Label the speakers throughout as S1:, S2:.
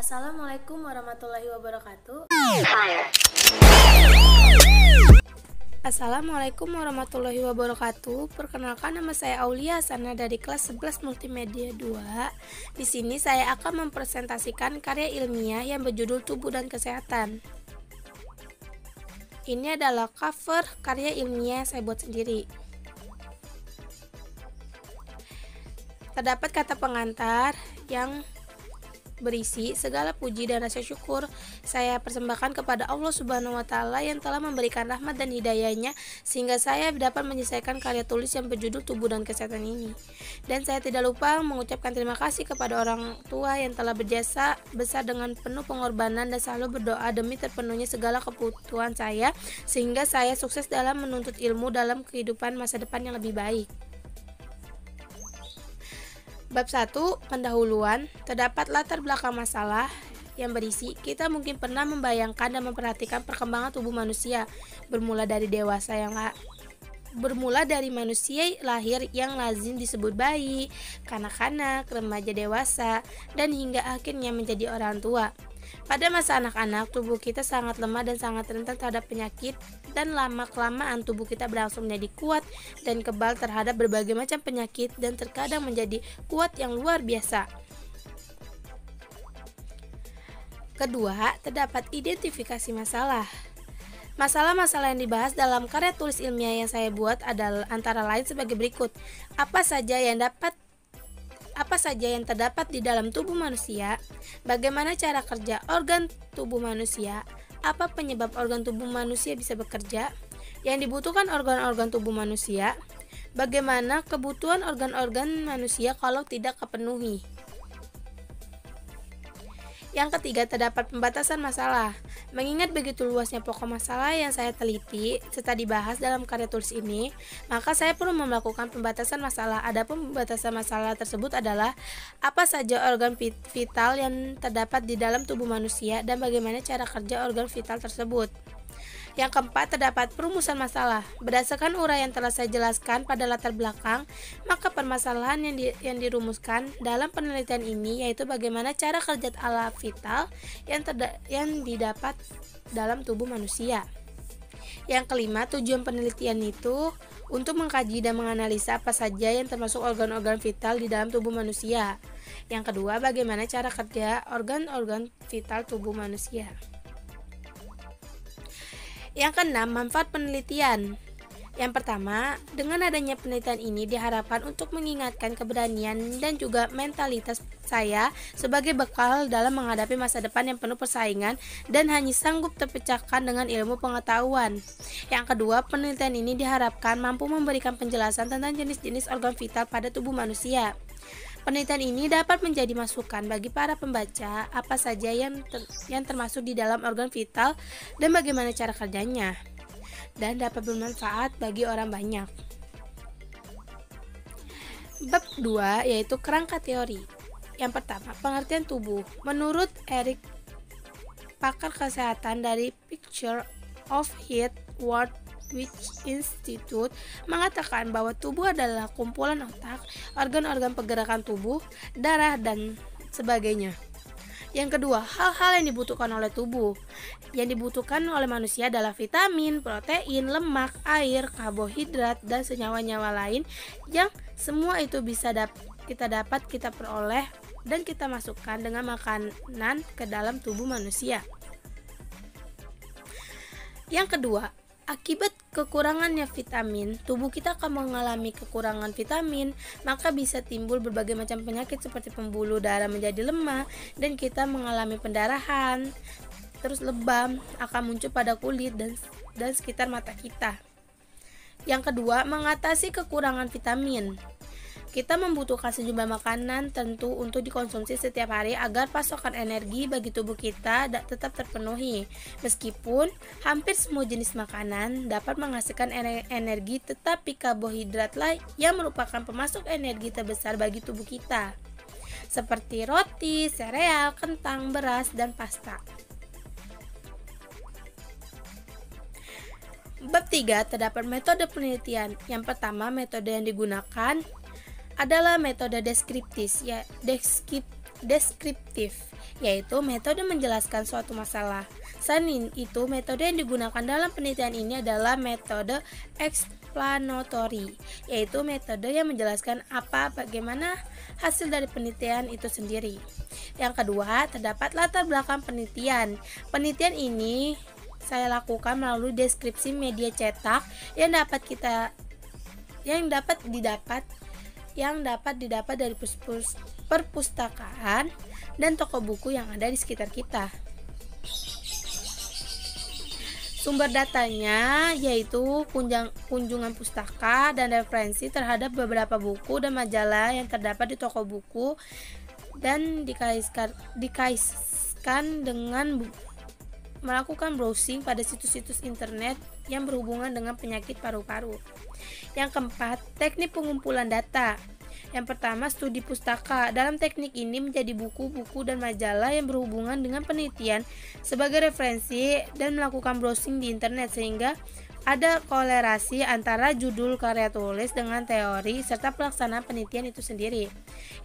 S1: Assalamualaikum warahmatullahi wabarakatuh. Assalamualaikum warahmatullahi wabarakatuh. Perkenalkan, nama saya Aulia Sana dari kelas 11 Multimedia 2. Di sini saya akan mempresentasikan karya ilmiah yang berjudul Tubuh dan Kesehatan. Ini adalah cover karya ilmiah yang saya buat sendiri. Terdapat kata pengantar yang berisi segala puji dan rasa syukur saya persembahkan kepada Allah Subhanahu wa Ta'ala yang telah memberikan rahmat dan hidayahnya sehingga saya dapat menyelesaikan karya tulis yang berjudul Tubuh dan Kesehatan ini. Dan saya tidak lupa mengucapkan terima kasih kepada orang tua yang telah berjasa besar dengan penuh pengorbanan dan selalu berdoa demi terpenuhnya segala kebutuhan saya sehingga saya sukses dalam menuntut ilmu dalam kehidupan masa depan yang lebih baik. Bab 1, pendahuluan. Terdapat latar belakang masalah yang berisi kita mungkin pernah membayangkan dan memperhatikan perkembangan tubuh manusia bermula dari manusia lahir yang lazim disebut bayi, kanak-kanak, remaja dewasa, dan hingga akhirnya menjadi orang tua. Pada masa anak-anak, tubuh kita sangat lemah dan sangat rentan terhadap penyakit, dan lama-kelamaan tubuh kita berangsur menjadi kuat dan kebal terhadap berbagai macam penyakit dan terkadang menjadi kuat yang luar biasa. Kedua, terdapat identifikasi masalah. Masalah-masalah yang dibahas dalam karya tulis ilmiah yang saya buat adalah antara lain sebagai berikut. Apa saja yang terdapat di dalam tubuh manusia, bagaimana cara kerja organ tubuh manusia, apa penyebab organ tubuh manusia bisa bekerja, yang dibutuhkan organ-organ tubuh manusia, bagaimana kebutuhan organ-organ manusia kalau tidak kepenuhi. Yang ketiga, terdapat pembatasan masalah. Mengingat begitu luasnya pokok masalah yang saya teliti serta dibahas dalam karya tulis ini, maka saya perlu melakukan pembatasan masalah. Adapun pembatasan masalah tersebut adalah apa saja organ vital yang terdapat di dalam tubuh manusia dan bagaimana cara kerja organ vital tersebut. Yang keempat, terdapat perumusan masalah. Berdasarkan uraian yang telah saya jelaskan pada latar belakang, maka permasalahan yang dirumuskan dalam penelitian ini yaitu bagaimana cara kerja alat vital yang didapat dalam tubuh manusia. Yang kelima, tujuan penelitian itu untuk mengkaji dan menganalisa apa saja yang termasuk organ-organ vital di dalam tubuh manusia. Yang kedua, bagaimana cara kerja organ-organ vital tubuh manusia. Yang keenam, manfaat penelitian. Yang pertama, dengan adanya penelitian ini diharapkan untuk mengingatkan keberanian dan juga mentalitas saya sebagai bekal dalam menghadapi masa depan yang penuh persaingan dan hanya sanggup terpecahkan dengan ilmu pengetahuan. Yang kedua, penelitian ini diharapkan mampu memberikan penjelasan tentang jenis-jenis organ vital pada tubuh manusia. Penelitian ini dapat menjadi masukan bagi para pembaca apa saja yang termasuk di dalam organ vital dan bagaimana cara kerjanya, dan dapat bermanfaat bagi orang banyak. Bab 2 yaitu kerangka teori. Yang pertama, pengertian tubuh. Menurut Eric, pakar kesehatan dari Picture of Health World Institute, mengatakan bahwa tubuh adalah kumpulan otak, organ-organ pergerakan tubuh, darah, dan sebagainya. Yang kedua, hal-hal yang dibutuhkan oleh tubuh. Yang dibutuhkan oleh manusia adalah vitamin, protein, lemak, air, karbohidrat, dan senyawa-nyawa lain yang semua itu bisa kita peroleh dan kita masukkan dengan makanan ke dalam tubuh manusia. Yang kedua, akibat kekurangannya vitamin, tubuh kita akan mengalami kekurangan vitamin, maka bisa timbul berbagai macam penyakit seperti pembuluh darah menjadi lemah dan kita mengalami pendarahan. Terus lebam akan muncul pada kulit dan sekitar mata kita. Yang kedua, mengatasi kekurangan vitamin. Kita membutuhkan sejumlah makanan tentu untuk dikonsumsi setiap hari agar pasokan energi bagi tubuh kita tetap terpenuhi. Meskipun hampir semua jenis makanan dapat menghasilkan energi, tetapi karbohidratlah yang merupakan pemasok energi terbesar bagi tubuh kita, seperti roti, sereal, kentang, beras, dan pasta. Bab 3, terdapat metode penelitian. Yang pertama, metode yang digunakan adalah metode deskriptif, yaitu metode menjelaskan suatu masalah. Selain itu, metode yang digunakan dalam penelitian ini adalah metode explanatory, yaitu metode yang menjelaskan bagaimana hasil dari penelitian itu sendiri. Yang kedua, terdapat latar belakang penelitian. Penelitian ini saya lakukan melalui deskripsi media cetak yang dapat didapat dari perpustakaan dan toko buku yang ada di sekitar kita. Sumber datanya yaitu kunjungan pustaka dan referensi terhadap beberapa buku dan majalah yang terdapat di toko buku dan dikaitkan dengan melakukan browsing pada situs-situs internet yang berhubungan dengan penyakit paru-paru. Yang keempat, teknik pengumpulan data. Yang pertama, studi pustaka. Dalam teknik ini menjadi buku-buku dan majalah yang berhubungan dengan penelitian sebagai referensi dan melakukan browsing di internet sehingga ada kolerasi antara judul karya tulis dengan teori serta pelaksanaan penelitian itu sendiri.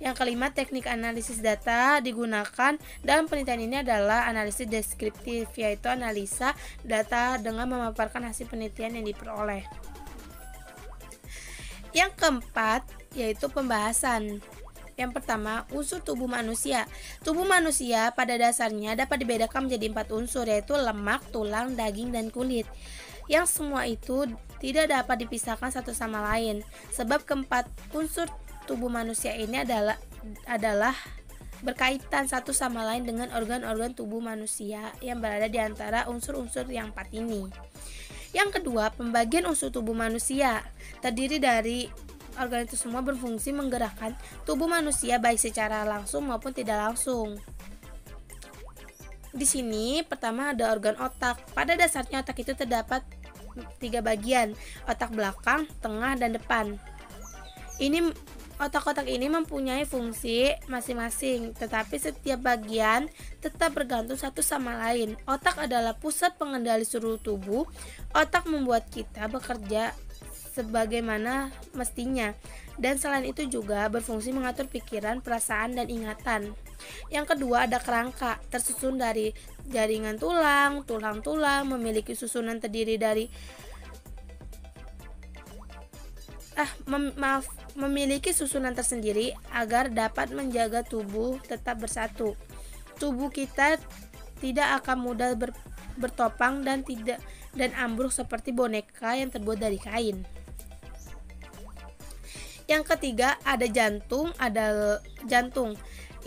S1: Yang kelima, teknik analisis data digunakan dalam penelitian ini adalah analisis deskriptif, yaitu analisa data dengan memaparkan hasil penelitian yang diperoleh. Yang keempat, yaitu pembahasan. Yang pertama, unsur tubuh manusia. Tubuh manusia pada dasarnya dapat dibedakan menjadi 4 unsur, yaitu lemak, tulang, daging, dan kulit. Yang semua itu tidak dapat dipisahkan satu sama lain. Sebab keempat unsur tubuh manusia ini adalah berkaitan satu sama lain dengan organ-organ tubuh manusia yang berada di antara unsur-unsur yang 4 ini. Yang kedua, pembagian unsur tubuh manusia. Terdiri dari organ itu semua berfungsi menggerakkan tubuh manusia baik secara langsung maupun tidak langsung. Di sini pertama ada organ otak. Pada dasarnya otak itu terdapat 3 bagian, otak belakang, tengah, dan depan. Otak-otak ini mempunyai fungsi masing-masing, tetapi setiap bagian tetap bergantung satu sama lain. Otak adalah pusat pengendali seluruh tubuh. Otak membuat kita bekerja sebagaimana mestinya, dan selain itu juga berfungsi mengatur pikiran, perasaan, dan ingatan. Yang kedua ada kerangka, tersusun dari jaringan tulang-tulang, memiliki susunan terdiri dari memiliki susunan tersendiri agar dapat menjaga tubuh tetap bersatu. Tubuh kita tidak akan mudah bertopang dan ambruk seperti boneka yang terbuat dari kain. Yang ketiga ada jantung.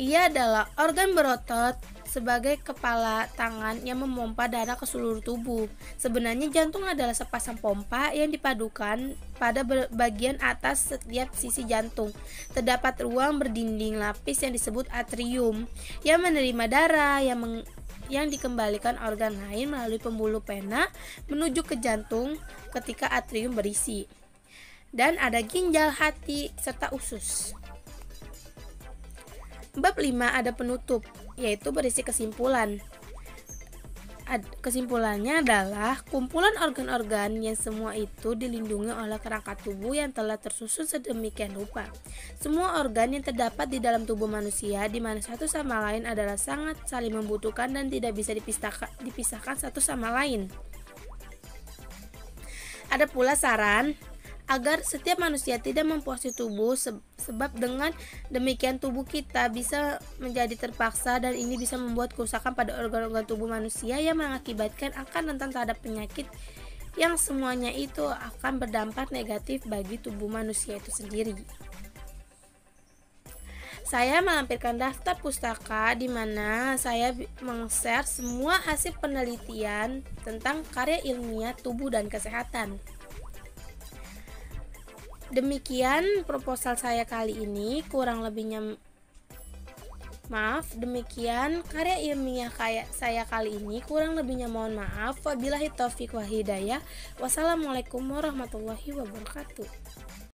S1: Ia adalah organ berotot sebagai kepala tangan yang memompa darah ke seluruh tubuh. Sebenarnya jantung adalah sepasang pompa yang dipadukan pada bagian atas setiap sisi jantung. Terdapat ruang berdinding lapis yang disebut atrium yang menerima darah yang dikembalikan organ lain melalui pembuluh vena menuju ke jantung ketika atrium berisi. Dan ada ginjal, hati, serta usus. Bab 5 ada penutup, yaitu berisi kesimpulan. Kesimpulannya adalah kumpulan organ-organ yang semua itu dilindungi oleh kerangka tubuh yang telah tersusun sedemikian rupa. Semua organ yang terdapat di dalam tubuh manusia di mana satu sama lain adalah sangat saling membutuhkan dan tidak bisa dipisahkan satu sama lain. Ada pula saran agar setiap manusia tidak mempuasi tubuh sebab dengan demikian tubuh kita bisa menjadi terpaksa dan ini bisa membuat kerusakan pada organ-organ tubuh manusia yang mengakibatkan akan rentan terhadap penyakit yang semuanya itu akan berdampak negatif bagi tubuh manusia itu sendiri. Saya melampirkan daftar pustaka di mana saya meng-share semua hasil penelitian tentang karya ilmiah tubuh dan kesehatan. Demikian proposal saya kali ini, demikian karya ilmiah saya kali ini, kurang lebihnya mohon maaf. Wabillahi taufiq wa hidayah. Wassalamualaikum warahmatullahi wabarakatuh.